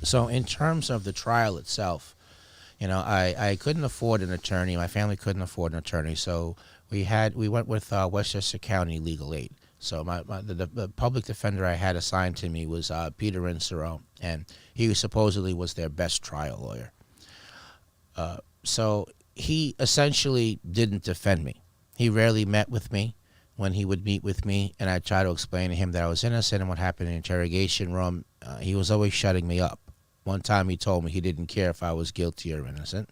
So in terms of the trial itself, I couldn't afford an attorney. My family couldn't afford an attorney, so we went with Westchester County Legal Aid. So the public defender I had assigned to me was Peter Insero, and he supposedly was their best trial lawyer. So he essentially didn't defend me. He rarely met with me. When he would meet with me and I'd try to explain to him that I was innocent and what happened in the interrogation room, he was always shutting me up. One time he told me he didn't care if I was guilty or innocent.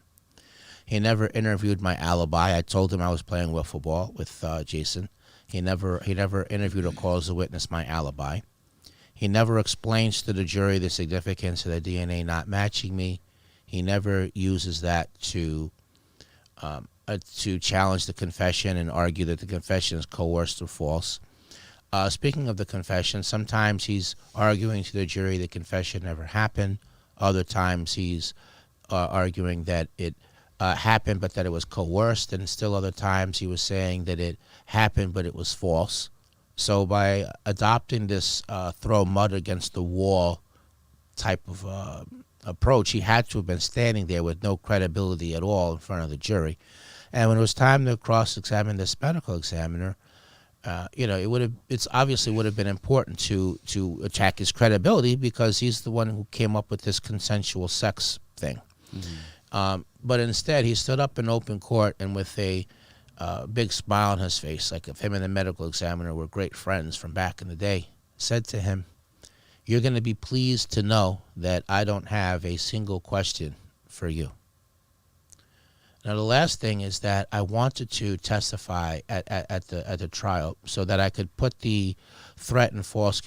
He never interviewed my alibi. I told him I was playing wiffle ball with Jason. He never interviewed or called as a witness my alibi. He never explains to the jury the significance of the DNA not matching me. He never uses that to challenge the confession and argue that the confession is coerced or false. Speaking of the confession, sometimes he's arguing to the jury the confession never happened. Other times he's arguing that it happened but that it was coerced, and still other times he was saying that it happened but it was false. So by adopting this throw mud against the wall type of approach, he had to have been standing there with no credibility at all in front of the jury. And when it was time to cross-examine this medical examiner, it obviously would have been important to attack his credibility because he's the one who came up with this consensual sex thing. Mm-hmm. But instead, he stood up in open court and with a big smile on his face, like if him and the medical examiner were great friends from back in the day, said to him, "You're going to be pleased to know that I don't have a single question for you." Now, the last thing is that I wanted to testify at the trial so that I could put the threat and false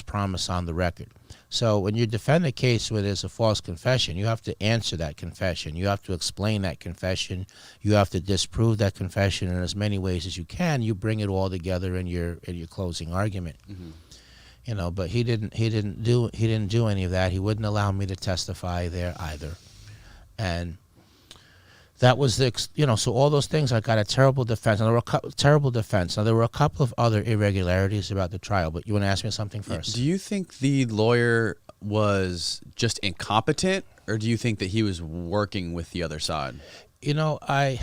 promise on the record. So when you defend a case where there's a false confession, you have to answer that confession. You have to explain that confession. You have to disprove that confession in as many ways as you can. You bring it all together in your closing argument. Mm-hmm. But he didn't do any of that. He wouldn't allow me to testify there either, and that was so all those things, I got a terrible defense. And there were terrible defense. Now, there were a couple of other irregularities about the trial, but you want to ask me something first? Do you think the lawyer was just incompetent, or do you think that he was working with the other side? I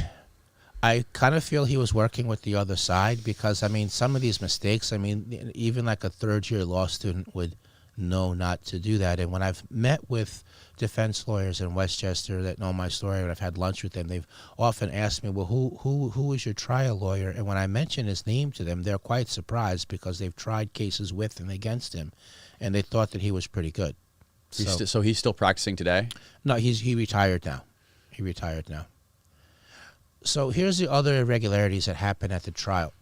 kind of feel he was working with the other side because, some of these mistakes, even like a third-year law student would know not to do that. And when I've met with defense lawyers in Westchester that know my story, and I've had lunch with them, they've often asked me, well, who is your trial lawyer? And when I mention his name to them, they're quite surprised because they've tried cases with and against him, and they thought that he was pretty good. So he's still practicing today? No, he retired now. So here's the other irregularities that happened at the trial.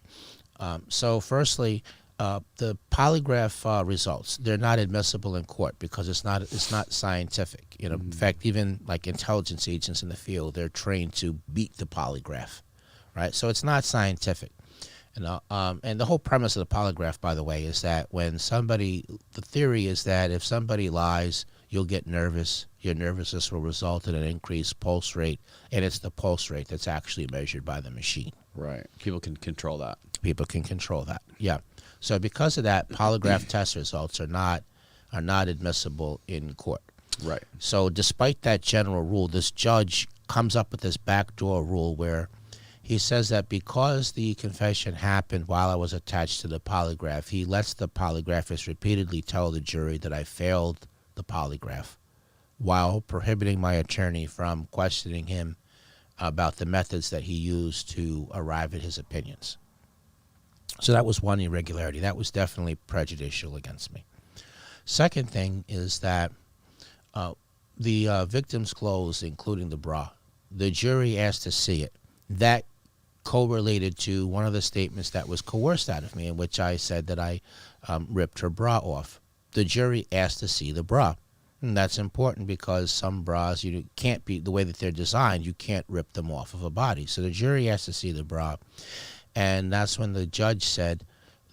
So firstly, the polygraph results, they're not admissible in court because it's not scientific. In fact, even like intelligence agents in the field, they're trained to beat the polygraph, right? So it's not scientific. And the whole premise of the polygraph, by the way, is that the theory is that if somebody lies, you'll get nervous. Your nervousness will result in an increased pulse rate, and it's the pulse rate that's actually measured by the machine. Right. People can control that. Yeah. So because of that, polygraph test results are not admissible in court. Right. So despite that general rule, this judge comes up with this backdoor rule where he says that because the confession happened while I was attached to the polygraph, he lets the polygraphist repeatedly tell the jury that I failed the polygraph while prohibiting my attorney from questioning him about the methods that he used to arrive at his opinions. So that was one irregularity. That was definitely prejudicial against me. Second thing is that the victim's clothes, including the bra, the jury asked to see it. That correlated to one of the statements that was coerced out of me, in which I said that I ripped her bra off. The jury asked to see the bra. And that's important because some bras, you can't be, the way that they're designed, you can't rip them off of a body. So the jury asked to see the bra. And that's when the judge said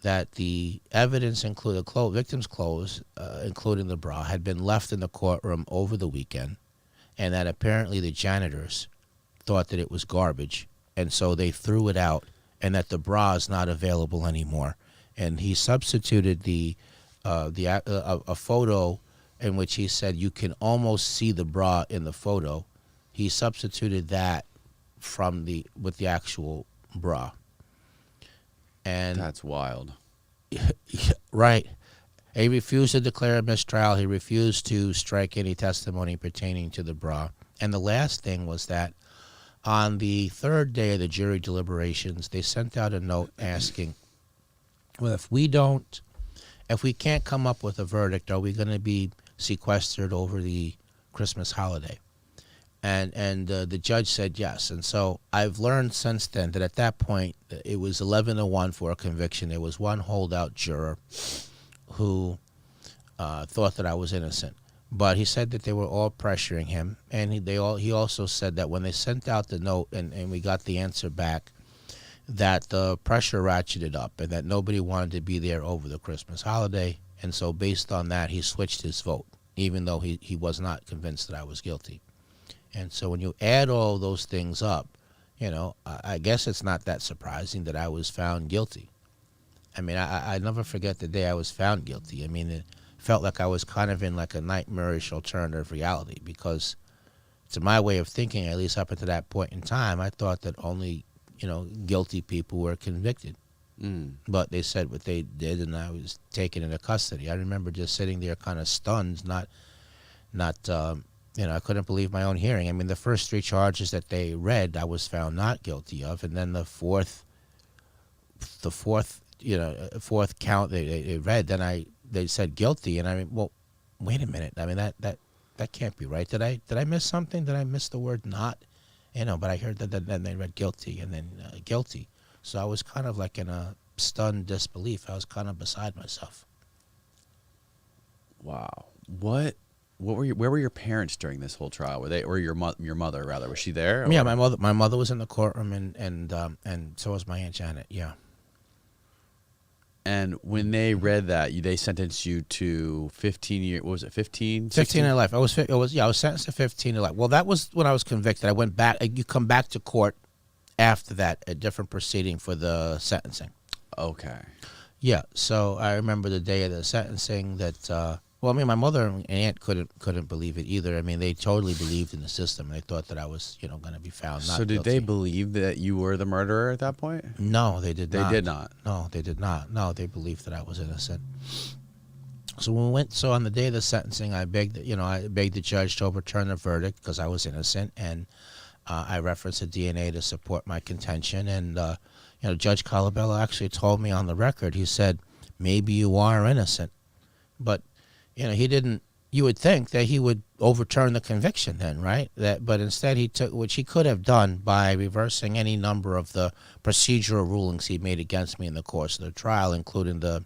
that the evidence, including the victim's clothes, including the bra, had been left in the courtroom over the weekend, and that apparently the janitors thought that it was garbage, and so they threw it out, and that the bra is not available anymore. And he substituted a photo in which he said you can almost see the bra in the photo. He substituted that with the actual bra. And that's wild. Right. He refused to declare a mistrial. He refused to strike any testimony pertaining to the bra. And the last thing was that on the third day of the jury deliberations, they sent out a note asking, well, if we can't come up with a verdict, are we going to be sequestered over the Christmas holiday? And the judge said yes. And so I've learned since then that at that point, it was 11-1 for a conviction. There was one holdout juror who thought that I was innocent. But he said that they were all pressuring him. And he also said that when they sent out the note and we got the answer back, that the pressure ratcheted up and that nobody wanted to be there over the Christmas holiday. And so based on that, he switched his vote, even though he was not convinced that I was guilty. And so when you add all those things up, I guess it's not that surprising that I was found guilty. I mean, I never forget the day I was found guilty. I mean, it felt like I was kind of in like a nightmarish alternative reality because to my way of thinking, at least up until that point in time, I thought that only, guilty people were convicted. But they said what they did and I was taken into custody. I remember just sitting there kind of stunned, I couldn't believe my own hearing. I mean, the first three charges that they read, I was found not guilty of, and then the fourth count they read, then they said guilty, and I mean, well, wait a minute. I mean, that can't be right. Did I miss something? Did I miss the word not? But I heard that then they read guilty and then guilty. So I was kind of like in a stunned disbelief. I was kind of beside myself. Wow. Where were your parents during this whole trial? Or your mother rather? Was she there? Or? Yeah, my mother was in the courtroom, and so was my Aunt Janet. Yeah. And when they read that, they sentenced you to 15 years. What was it? 15? 15 to life. I was sentenced to 15 to life. Well, that was when I was convicted. I went back. You come back to court after that, a different proceeding for the sentencing. Okay. Yeah. So I remember the day of the sentencing that. Well, I mean, my mother and aunt couldn't believe it either. I mean, they totally believed in the system. They thought that I was, going to be found not guilty. So did they believe that you were the murderer at that point? No, they did not. They did not? No, they did not. No, they believed that I was innocent. So when we went, on the day of the sentencing, I begged the judge to overturn the verdict because I was innocent, and I referenced the DNA to support my contention. And, Judge Colabello actually told me on the record, he said, maybe you are innocent. But he didn't. You would think that he would overturn the conviction then, right? But instead he took, which he could have done by reversing any number of the procedural rulings he made against me in the course of the trial, including the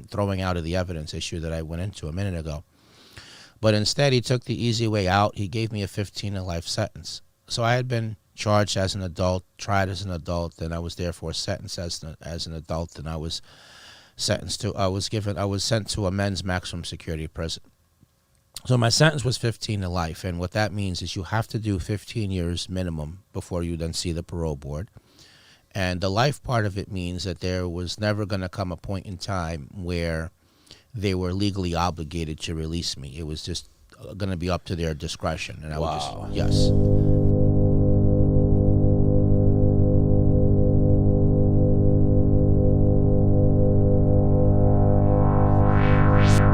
throwing out of the evidence issue that I went into a minute ago. But instead he took the easy way out. He gave me a 15 to life sentence. So I had been charged as an adult, tried as an adult, and I was therefore sentenced as an adult, and I was sent to a men's maximum security prison. So my sentence was 15 to life, and what that means is you have to do 15 years minimum before you then see the parole board. And the life part of it means that there was never going to come a point in time where they were legally obligated to release me. It was just going to be up to their discretion. And I would just, yes.